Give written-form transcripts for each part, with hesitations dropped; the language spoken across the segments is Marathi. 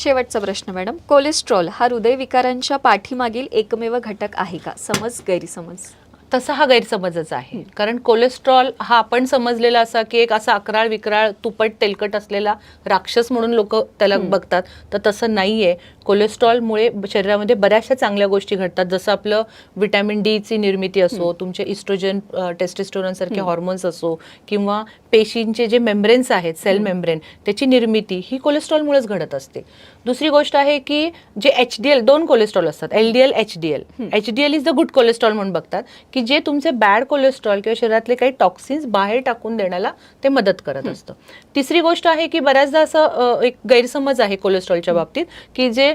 शेवटचा प्रश्न मॅडम, कोलेस्ट्रॉल हा हृदयविकारांच्या पाठीमागील एकमेव घटक आहे का? समज गैरसमज. तसा हा गैरसमजच आहे. कारण कोलेस्ट्रॉल हा आपण समजलेला असा की एक असा अकराळ विक्राळ तुपट तेलकट असलेला राक्षस म्हणून लोक त्याला बघतात, तर तसं नाहीये. कोलेस्ट्रॉलमुळे शरीरामध्ये बऱ्याचशा चांगल्या गोष्टी घडतात, जसं आपलं विटॅमिन डी ची निर्मिती असो, तुमचे इस्ट्रोजन टेस्टोस्टेरोन सारखे हॉर्मोन्स असो, किंवा पेशींचे जे मेम्ब्रेन्स आहेत, सेल मेम्ब्रेन, त्याची निर्मिती ही कोलेस्ट्रॉलमुळेच घडत असते. दुसरी गोष्ट आहे की जे HDL, दोन कोलेस्ट्रॉल असतात, LDL HDL. HDL is the good cholesterol म्हणून बघतात, की जे तुमचे बॅड कोलेस्ट्रॉल किंवा शरीरातले काही टॉक्सिन्स बाहेर टाकून देण्याला ते मदत करत असतं. तिसरी गोष्ट आहे की बऱ्याचदा असं एक गैरसमज आहे कोलेस्ट्रॉलच्या बाबतीत, की जे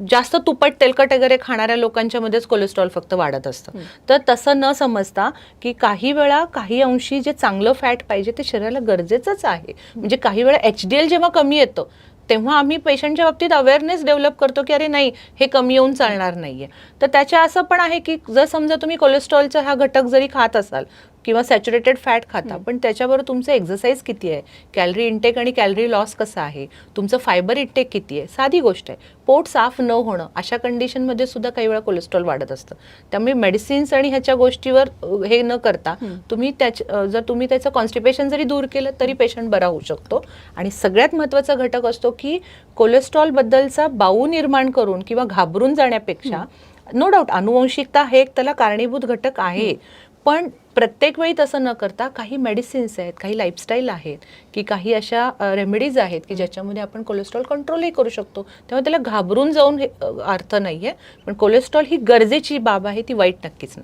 जास्त तुपट तेलकट वगैरे खाणाऱ्या लोकांच्या मध्येच कोलेस्ट्रॉल फक्त वाढत असतं. तर तसं न समजता की काही वेळा काही अंशी जे चांगलं फॅट पाहिजे ते शरीराला गरजेचंच आहे. म्हणजे काही वेळा HDL जेव्हा कमी येतं तेव्हा आम्ही पेशंटच्या बाबतीत अवेअरनेस डेव्हलप करतो की अरे नाही, हे कमी येऊन चालणार नाहीये. तर त्याच्या असं पण आहे की जर समजा तुम्ही कोलेस्ट्रॉलचा हा घटक जरी खात असाल किंवा सॅच्युरेटेड फॅट खाता, पण त्याच्यावर तुमचं एक्सरसाइज किती आहे, कॅलरी इंटेक आणि कॅलरी लॉस कसा आहे, तुमचं फायबर इंटेक किती आहे, साधी गोष्ट आहे. पोट साफ न होणं अशा कंडिशनमध्ये सुद्धा काही वेळा कोलेस्ट्रॉल वाढत असतं. त्यामुळे मेडिसिन्स आणि ह्याच्या गोष्टीवर हे न करता तुम्ही जर तुम्ही त्याचं कॉन्स्टिपेशन जरी दूर केलं तरी पेशंट बरा होऊ शकतो. आणि सगळ्यात महत्त्वाचा घटक असतो की कोलेस्ट्रॉल बद्दलचा बाऊ निर्माण करून किंवा घाबरून जाण्यापेक्षा, नो डाऊट अनुवंशिकता हे एक त्याला कारणीभूत घटक आहे, पण प्रत्येक वेळी तसं न करता काही मेडिसिन्स आहेत, काही लाईफस्टाईल आहेत, की काही अशा रेमेडीज आहेत की ज्याच्यामध्ये आपण कोलेस्ट्रॉल कंट्रोलही करू शकतो. त्यामुळे त्याला घाबरून जाऊन अर्थ नाहीये, पण कोलेस्ट्रॉल ही गरजेची बाब आहे, ती वाईट नक्कीच नाही.